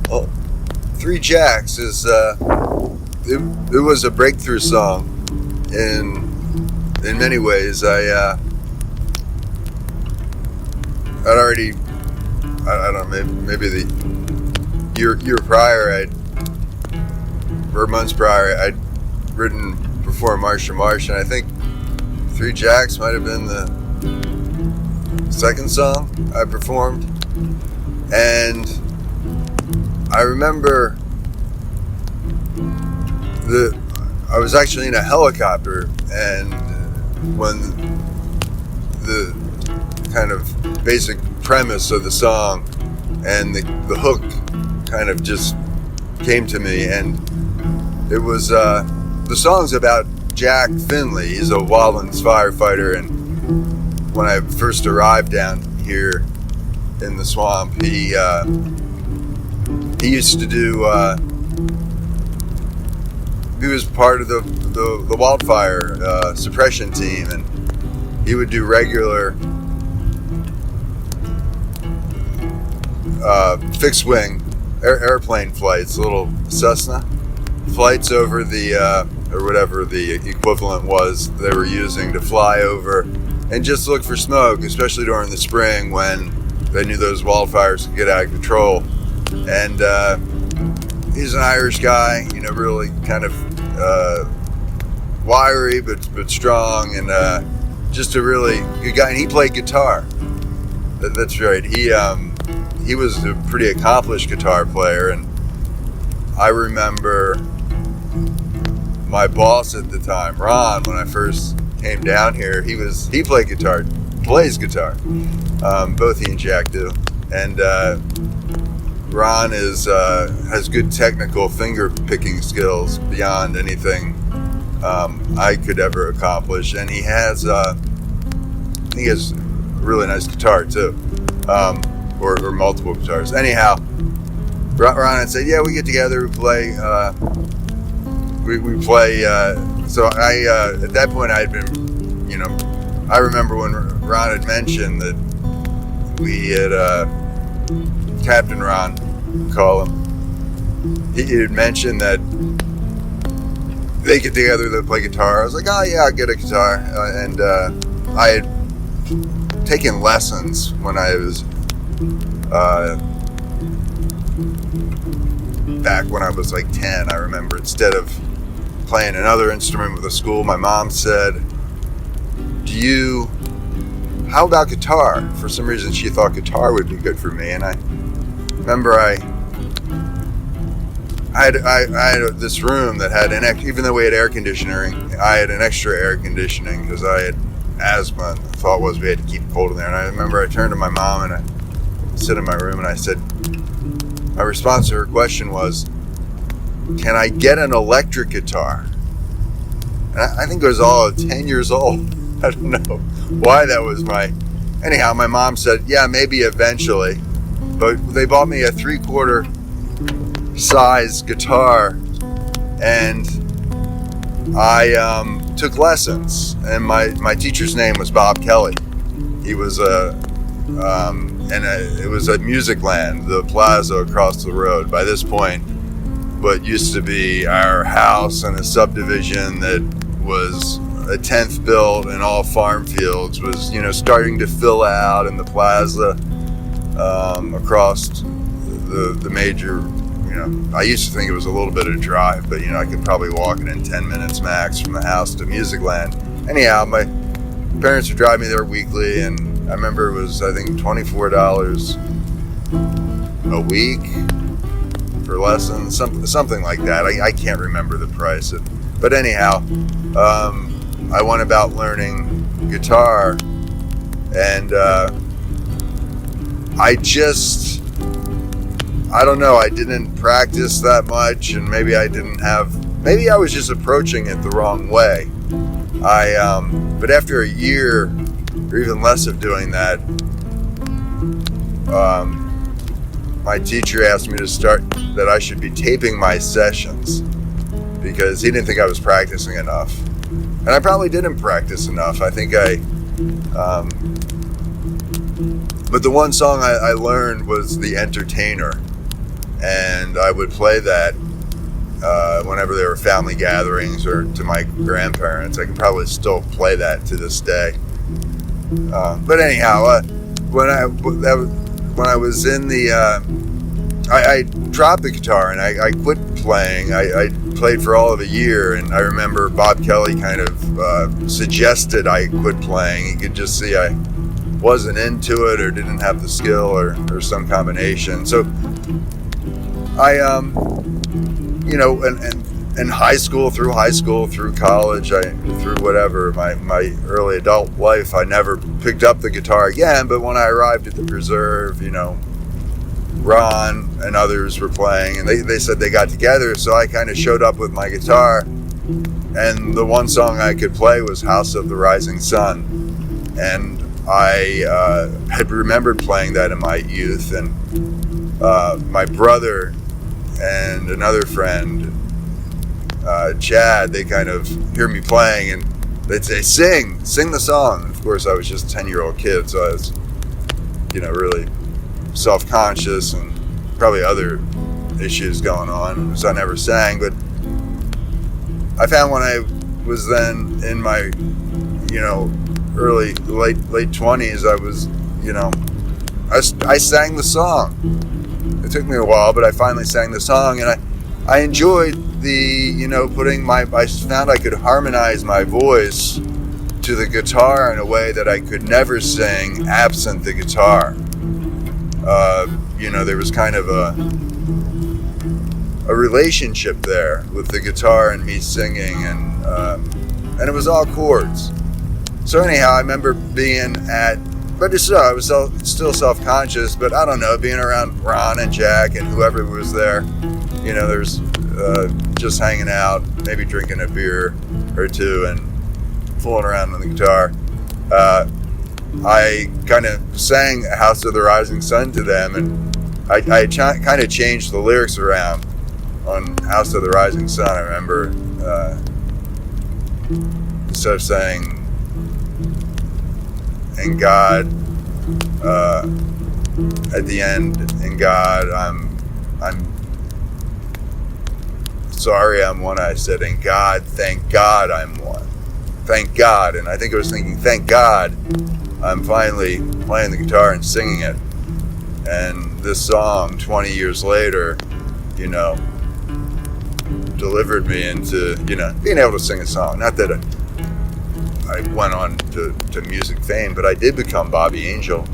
Well, Three Jacks is it was a breakthrough song in many ways. I'd already, I don't know, maybe the year prior, or months prior, I'd performed March to March, and I think Three Jacks might have been the second song I performed. And I remember I was actually in a helicopter, and when the kind of basic premise of the song and the hook kind of just came to me, and it was the song's about Jack Finley. He's a wildlands firefighter, and when I first arrived down here in the swamp, he used to do he was part of the wildfire suppression team, and he would do regular fixed wing airplane flights, little Cessna flights over the or whatever the equivalent was they were using to fly over and just look for smoke, especially during the spring when they knew those wildfires could get out of control. And he's an Irish guy, really kind of wiry but strong, and just a really good guy. And he played guitar. That's right. He was a pretty accomplished guitar player, and I remember my boss at the time, Ron, when I first came down here, he plays guitar. Both he and Jack do. And Ron has good technical finger picking skills beyond anything I could ever accomplish. And he has a really nice guitar too, or multiple guitars. Anyhow, Ron had said, "Yeah, we get together, we play." We play. So I at that point I had been, I remember when Ron had mentioned that we had Captain Ron, call him. He had mentioned that they get together to play guitar. I was like, oh yeah, I'll get a guitar. And I had taken lessons when I was back when I was like 10. I remember, instead of playing another instrument with the school, my mom said, how about guitar? For some reason she thought guitar would be good for me, and I remember I had this room that had even though we had air conditioning, I had an extra air conditioning because I had asthma, and the thought was we had to keep it cold in there. And I remember I turned to my mom and I sit in my room and I said, my response to her question was, can I get an electric guitar? And I think it was all 10 years old. I don't know why that was anyhow, my mom said, yeah, maybe eventually. But they bought me a 3/4 size guitar, and I took lessons. And my teacher's name was Bob Kelly. He was it was at Music Land, the plaza across the road. By this point, what used to be our house and a subdivision that was a 10th built and all farm fields was, starting to fill out, and the plaza across the major, I used to think it was a little bit of a drive, but I could probably walk it in 10 minutes max from the house to Music Land. Anyhow, my parents would drive me there weekly, and I remember it was, I think, $24 a week for lessons, something like that. I can't remember the price. But anyhow, I went about learning guitar, and I don't know, I didn't practice that much, and maybe I was just approaching it the wrong way. But after a year or even less of doing that, my teacher asked me that I should be taping my sessions because he didn't think I was practicing enough. And I probably didn't practice enough. I think But the one song I learned was The Entertainer, and I would play that whenever there were family gatherings or to my grandparents. I can probably still play that to this day. But anyhow, when I was in the, I dropped the guitar and I quit playing. I played for all of a year, and I remember Bob Kelly kind of suggested I quit playing. He could just see I wasn't into it or didn't have the skill or some combination. So I, in high school, through college, through whatever, my early adult life, I never picked up the guitar again. But when I arrived at the preserve, Ron and others were playing, and they said they got together, so I kind of showed up with my guitar, and the one song I could play was House of the Rising Sun, and I had remembered playing that in my youth, and my brother and another friend, Chad, they kind of hear me playing, and they'd say, sing the song. And of course, I was just a 10-year-old kid, so I was, really self-conscious and probably other issues going on, so I never sang. But I found when I was then in my, late 20s, I was, I sang the song. It took me a while, but I finally sang the song, and I enjoyed the, I found I could harmonize my voice to the guitar in a way that I could never sing absent the guitar. There was kind of a relationship there with the guitar and me singing, and it was all chords. So anyhow, I remember being but I was still self-conscious, but I don't know, being around Ron and Jack and whoever was there, there's just hanging out, maybe drinking a beer or two and fooling around on the guitar. I kind of sang House of the Rising Sun to them, and I kind of changed the lyrics around on House of the Rising Sun. I remember instead of saying, "In God," at the end, "In God, I'm sorry I'm one," I said, "In God, thank God I'm one. Thank God." And I think I was thinking, thank God I'm finally playing the guitar and singing it. And this song, 20 years later, delivered me into, being able to sing a song. Not that I went on to music fame, but I did become Bobby Angel.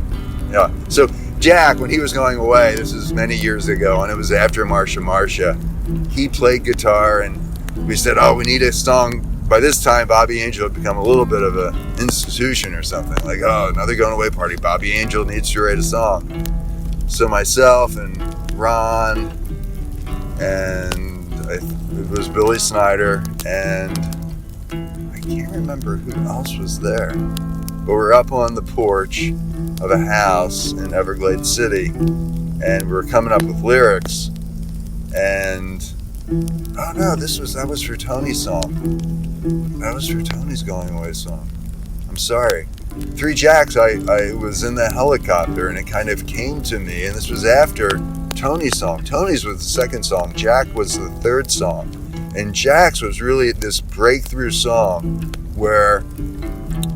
Yeah. So Jack, when he was going away, this is many years ago, and it was after Marsha, he played guitar, and we said, we need a song. By this time, Bobby Angel had become a little bit of an institution or something. Like, another going away party. Bobby Angel needs to write a song. So myself and Ron, and it was Billy Snyder, and I can't remember who else was there. But we're up on the porch of a house in Everglades City, and we're coming up with lyrics. And that was for Tony's song. That was for Tony's going away song. I'm sorry. Three Jacks, I was in the helicopter, and it kind of came to me, and this was after Tony's song. Tony's was the second song. Jack was the third song. And Jack's was really this breakthrough song where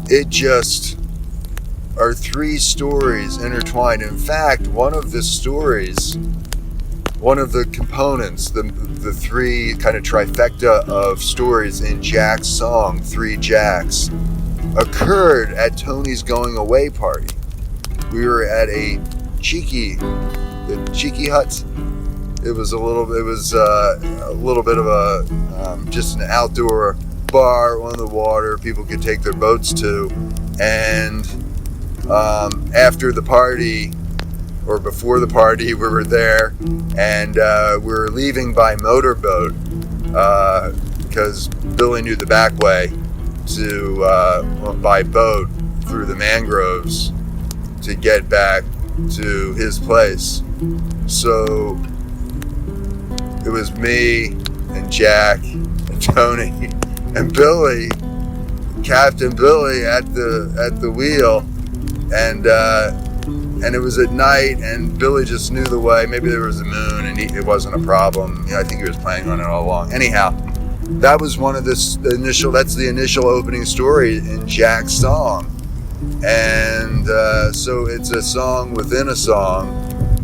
it just are three stories intertwined. In fact, one of the stories, one of the components, the three kind of trifecta of stories in Jack's song, Three Jacks, occurred at Tony's going away party. We were at the Cheeky Hut. It was a little bit of a just an outdoor bar on the water people could take their boats to, and after the party, or before the party, we were there, and we were leaving by motorboat because Billy knew the back way to by boat through the mangroves to get back to his place. So it was me and Jack and Tony and Billy, Captain Billy at the wheel, and and it was at night, and Billy just knew the way. Maybe there was a moon, and it wasn't a problem. I think he was planning on it all along. Anyhow, that was one of that's the initial opening story in Jack's song. And so it's a song within a song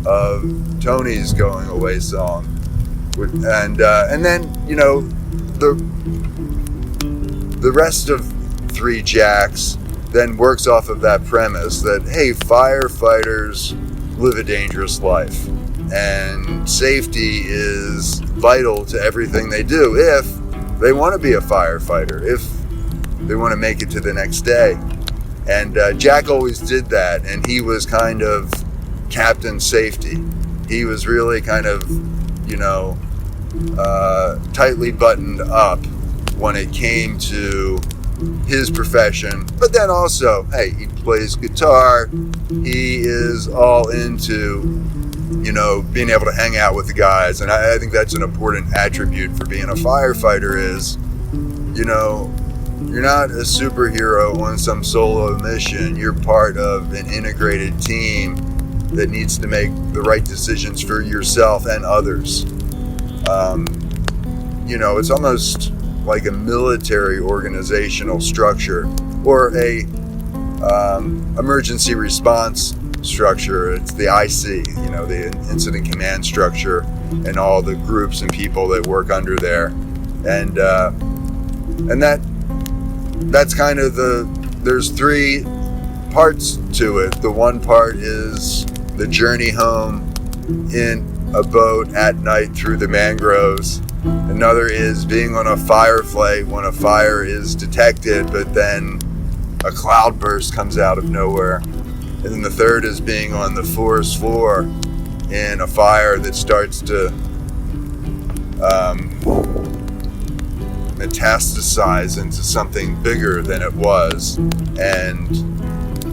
of Tony's going away song. And then, the rest of Three Jacks then works off of that premise that, hey, firefighters live a dangerous life, and safety is vital to everything they do if they want to be a firefighter, if they want to make it to the next day. And Jack always did that, and he was kind of Captain Safety. He was really kind of, tightly buttoned up when it came to his profession, but then also, hey, he plays guitar. He is all into, being able to hang out with the guys, and I think that's an important attribute for being a firefighter is, you're not a superhero on some solo mission. You're part of an integrated team that needs to make the right decisions for yourself and others. It's almost like a military organizational structure or a emergency response structure. It's the IC, the incident command structure, and all the groups and people that work under there. And that's kind of there's three parts to it. The one part is the journey home in a boat at night through the mangroves. Another is being on a firefly when a fire is detected, but then a cloud burst comes out of nowhere. And then the third is being on the forest floor in a fire that starts to metastasize into something bigger than it was, and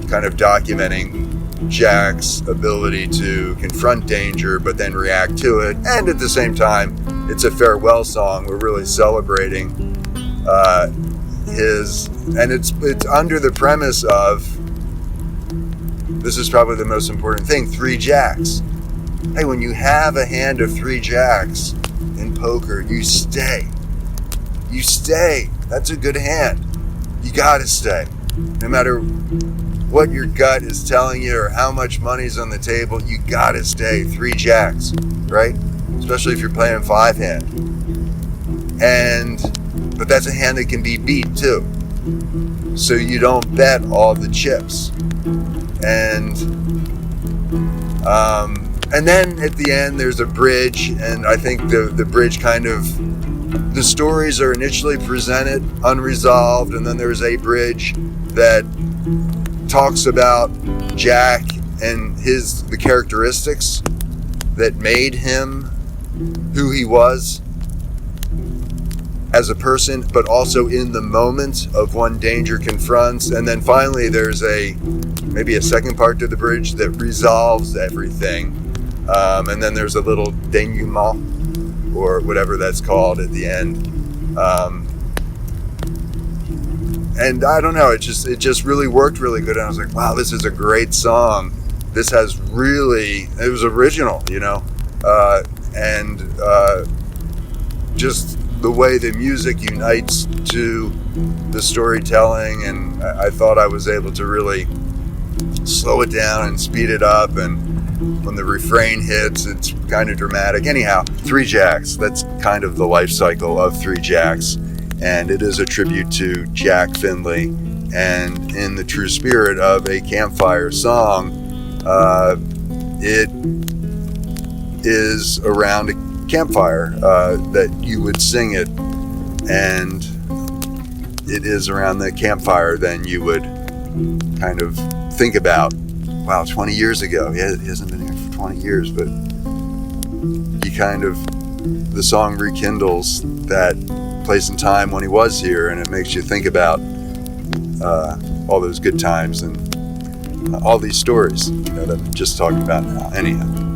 kind of documenting Jack's ability to confront danger but then react to it. And at the same time, it's a farewell song. We're really celebrating it's under the premise of, this is probably the most important thing, three jacks. Hey, when you have a hand of three jacks in poker, you stay. That's a good hand. You gotta stay. No matter what your gut is telling you or how much money's on the table, you gotta stay. Three jacks, right? Especially if you're playing five hand. But that's a hand that can be beat too. So you don't bet all the chips. And then at the end there's a bridge, and I think the bridge kind of, the stories are initially presented unresolved, and then there's a bridge that talks about Jack and the characteristics that made him who he was as a person, but also in the moment of when danger confronts. And then finally there's maybe a second part to the bridge that resolves everything. And then there's a little denouement, or whatever that's called, at the end. And I don't know, it just really worked really good. And I was like, wow, this is a great song. This it was original, just the way the music unites to the storytelling. And I thought I was able to really slow it down and speed it up. And when the refrain hits, it's kind of dramatic. Anyhow, Three Jacks, that's kind of the life cycle of Three Jacks. And it is a tribute to Jack Findlay. And in the true spirit of a campfire song, it is around a campfire that you would sing it. And it is around the campfire then you would kind of think about, wow, 20 years ago. Yeah, he hasn't been here for 20 years, but the song rekindles that place and time when he was here, and it makes you think about all those good times and all these stories that I'm just talking about now. Anyhow.